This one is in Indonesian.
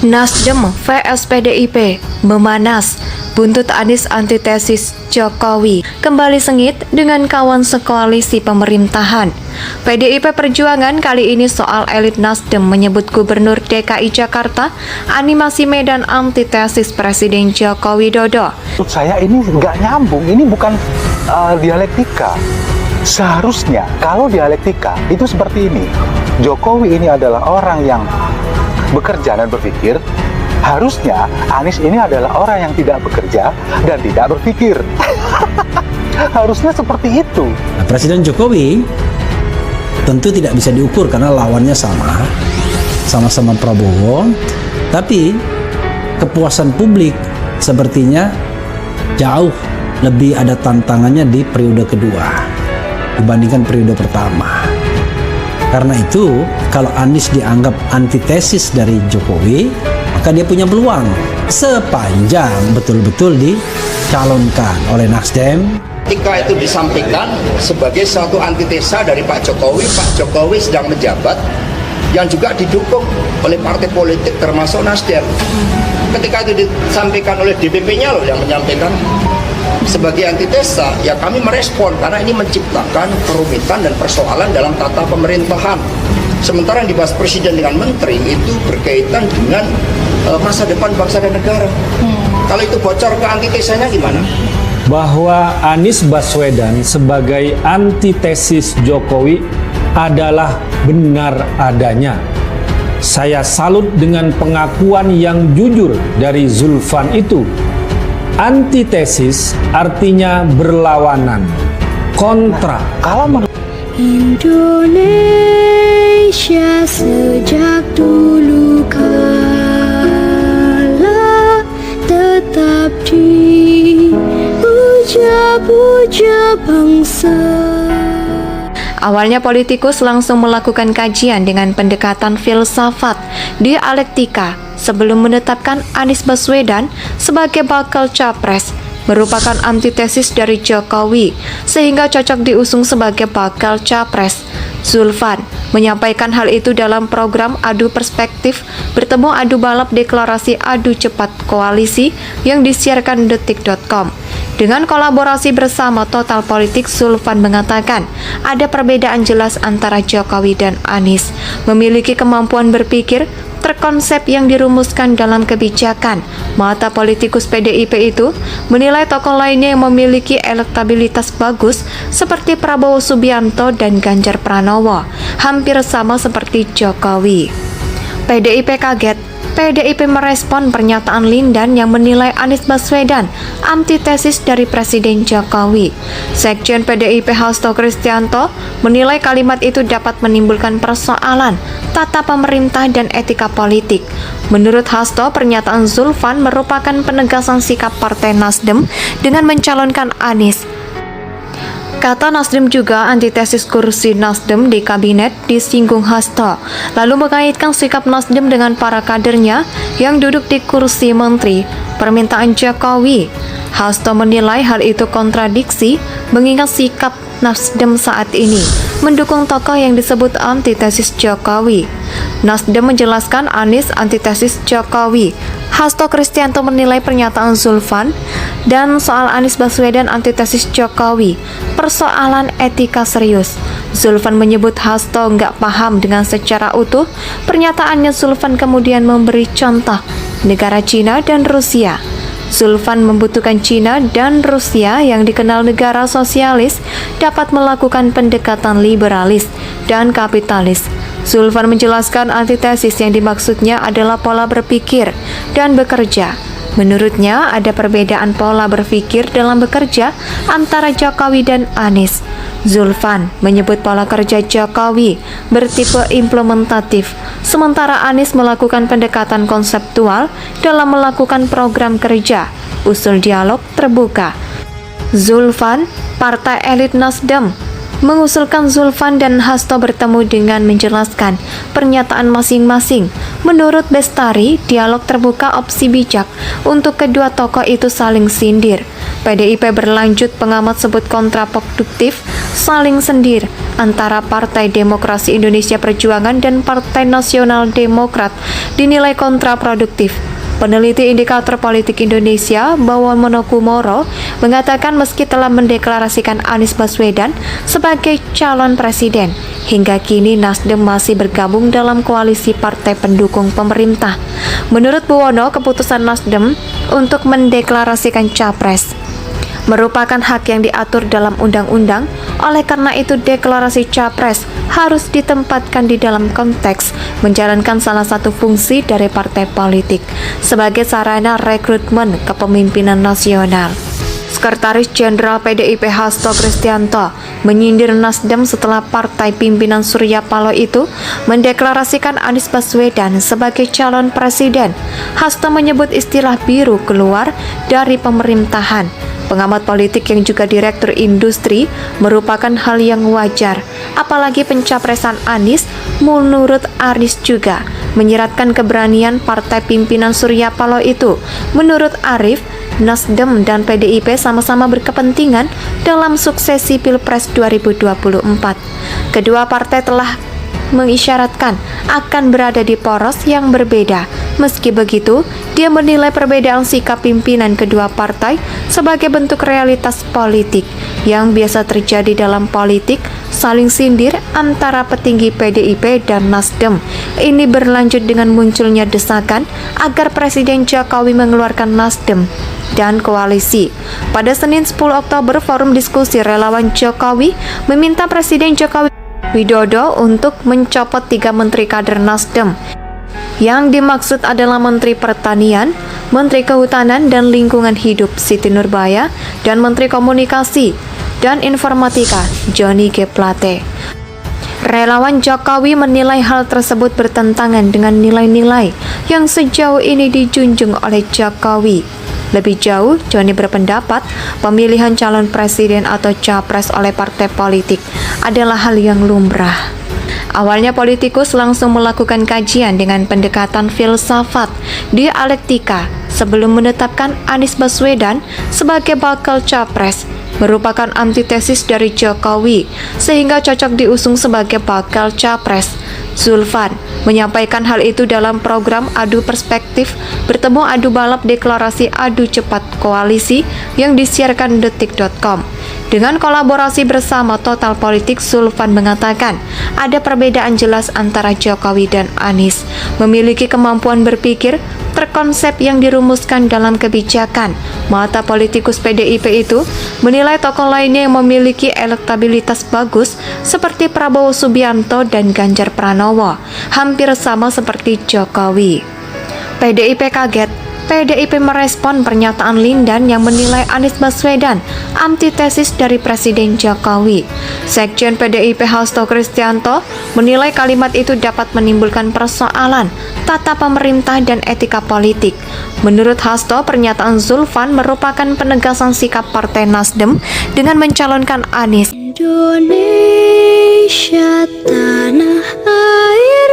Nasdem vs PDIP memanas, buntut Anies antitesis Jokowi kembali sengit dengan kawan sekoalisi pemerintahan. PDIP Perjuangan kali ini soal elit Nasdem menyebut Gubernur DKI Jakarta animasi medan antitesis Presiden Joko Widodo. Menurut saya ini nggak nyambung, ini bukan dialektika. Seharusnya kalau dialektika itu seperti ini. Jokowi ini adalah orang yang bekerja dan berpikir, harusnya Anies ini adalah orang yang tidak bekerja dan tidak berpikir. Harusnya seperti itu. Nah, Presiden Jokowi tentu tidak bisa diukur karena lawannya sama-sama Prabowo, tapi kepuasan publik sepertinya jauh lebih ada tantangannya di periode kedua dibandingkan periode pertama. Karena itu, kalau Anies dianggap antitesis dari Jokowi, maka dia punya peluang sepanjang betul-betul dicalonkan oleh Nasdem. Ketika itu disampaikan sebagai suatu antitesa dari Pak Jokowi sedang menjabat yang juga didukung oleh partai politik termasuk Nasdem. Ketika itu disampaikan oleh DPP-nya loh yang menyampaikan sebagai antitesa, ya kami merespon karena ini menciptakan kerumitan dan persoalan dalam tata pemerintahan. Sementara yang dibahas presiden dengan menteri itu berkaitan dengan masa depan bangsa dan negara. Kalau itu bocor ke antitesanya gimana? Bahwa Anies Baswedan sebagai antitesis Jokowi adalah benar adanya. Saya salut dengan pengakuan yang jujur dari Zulfan itu. Antitesis artinya berlawanan, kontra. Kalau Indonesia sejak dulu kala tetap dipuja-puja bangsa. Awalnya politikus langsung melakukan kajian dengan pendekatan filsafat dialektika sebelum menetapkan Anies Baswedan sebagai bakal capres merupakan antitesis dari Jokowi sehingga cocok diusung sebagai bakal capres. Zulfan menyampaikan hal itu dalam program Adu Perspektif bertemu adu balap deklarasi adu cepat koalisi yang disiarkan detik.com. Dengan kolaborasi bersama Total Politik, Zulfan mengatakan ada perbedaan jelas antara Jokowi dan Anies, memiliki kemampuan berpikir terkonsep yang dirumuskan dalam kebijakan. Mata politikus PDIP itu menilai tokoh lainnya yang memiliki elektabilitas bagus seperti Prabowo Subianto dan Ganjar Pranowo, hampir sama seperti Jokowi. PDIP kaget. PDIP merespon pernyataan Lindan yang menilai Anies Baswedan antitesis dari Presiden Jokowi. Sekjen PDIP Hasto Kristianto menilai kalimat itu dapat menimbulkan persoalan tata pemerintah dan etika politik. Menurut Hasto, pernyataan Zulfan merupakan penegasan sikap Partai Nasdem dengan mencalonkan Anies. Kata Nasdem juga antitesis kursi Nasdem di kabinet disinggung Hasto, lalu mengaitkan sikap Nasdem dengan para kadernya yang duduk di kursi menteri permintaan Jokowi. Hasto menilai hal itu kontradiksi mengingat sikap Nasdem saat ini mendukung tokoh yang disebut antitesis Jokowi. Nasdem menjelaskan Anies antitesis Jokowi. Hasto Kristianto menilai pernyataan Zulfan dan soal Anies Baswedan antitesis Jokowi persoalan etika serius. Zulfan menyebut Hasto nggak paham dengan secara utuh pernyataannya. Zulfan kemudian memberi contoh negara Cina dan Rusia. Zulfan membutuhkan Cina dan Rusia yang dikenal negara sosialis dapat melakukan pendekatan liberalis dan kapitalis. Zulfan menjelaskan antitesis yang dimaksudnya adalah pola berpikir dan bekerja. Menurutnya ada perbedaan pola berpikir dalam bekerja antara Jokowi dan Anies. Zulfan menyebut pola kerja Jokowi bertipe implementatif, sementara Anies melakukan pendekatan konseptual dalam melakukan program kerja, usul dialog terbuka. Zulfan, partai elit Nasdem, mengusulkan Zulfan dan Hasto bertemu dengan menjelaskan pernyataan masing-masing. Menurut Bestari, dialog terbuka opsi bijak untuk kedua tokoh itu saling sindir. PDIP berlanjut pengamat sebut kontraproduktif saling sindir antara Partai Demokrasi Indonesia Perjuangan dan Partai Nasional Demokrat dinilai kontraproduktif. Peneliti Indikator Politik Indonesia, Bawon Monokumoro, mengatakan meski telah mendeklarasikan Anies Baswedan sebagai calon presiden, hingga kini Nasdem masih bergabung dalam koalisi partai pendukung pemerintah. Menurut Buwono, keputusan Nasdem untuk mendeklarasikan capres merupakan hak yang diatur dalam undang-undang. Oleh karena itu, deklarasi capres harus ditempatkan di dalam konteks menjalankan salah satu fungsi dari partai politik sebagai sarana rekrutmen kepemimpinan nasional. Sekretaris Jenderal PDIP Hasto Kristianto menyindir Nasdem setelah partai pimpinan Surya Paloh itu mendeklarasikan Anies Baswedan sebagai calon presiden. Hasto menyebut istilah biru keluar dari pemerintahan. Pengamat politik yang juga direktur industri merupakan hal yang wajar, apalagi pencapresan Anies menurut Aris juga menyiratkan keberanian partai pimpinan Surya Paloh itu. Menurut Arif, Nasdem dan PDIP sama-sama berkepentingan dalam suksesi Pilpres 2024. Kedua partai telah mengisyaratkan akan berada di poros yang berbeda. Meski begitu, dia menilai perbedaan sikap pimpinan kedua partai sebagai bentuk realitas politik yang biasa terjadi dalam politik saling sindir antara petinggi PDIP dan Nasdem. Ini berlanjut dengan munculnya desakan agar Presiden Jokowi mengeluarkan Nasdem dan koalisi. Pada Senin 10 Oktober, Forum Diskusi Relawan Jokowi meminta Presiden Jokowi Widodo untuk mencopot 3 menteri kader Nasdem. Yang dimaksud adalah Menteri Pertanian, Menteri Kehutanan dan Lingkungan Hidup Siti Nurbaya, dan Menteri Komunikasi dan Informatika Johnny G. Plate. Relawan Jokowi menilai hal tersebut bertentangan dengan nilai-nilai yang sejauh ini dijunjung oleh Jokowi. Lebih jauh, Johnny berpendapat pemilihan calon presiden atau capres oleh partai politik adalah hal yang lumrah. Awalnya politikus langsung melakukan kajian dengan pendekatan filsafat dialektika sebelum menetapkan Anies Baswedan sebagai bakal capres, merupakan antitesis dari Jokowi sehingga cocok diusung sebagai bakal capres. Zulfan menyampaikan hal itu dalam program Adu Perspektif bertemu adu balap deklarasi adu cepat koalisi yang disiarkan detik.com. Dengan kolaborasi bersama Total Politik, Zulfan mengatakan ada perbedaan jelas antara Jokowi dan Anies, memiliki kemampuan berpikir terkonsep yang dirumuskan dalam kebijakan. Mata politikus PDIP itu menilai tokoh lainnya yang memiliki elektabilitas bagus seperti Prabowo Subianto dan Ganjar Pranowo, hampir sama seperti Jokowi. PDIP kaget. PDIP merespon pernyataan Lindan yang menilai Anies Baswedan antitesis dari Presiden Jokowi. Sekjen PDIP Hasto Kristianto menilai kalimat itu dapat menimbulkan persoalan tata pemerintah dan etika politik. Menurut Hasto, pernyataan Zulfan merupakan penegasan sikap Partai Nasdem dengan mencalonkan Anies. Indonesia tanah air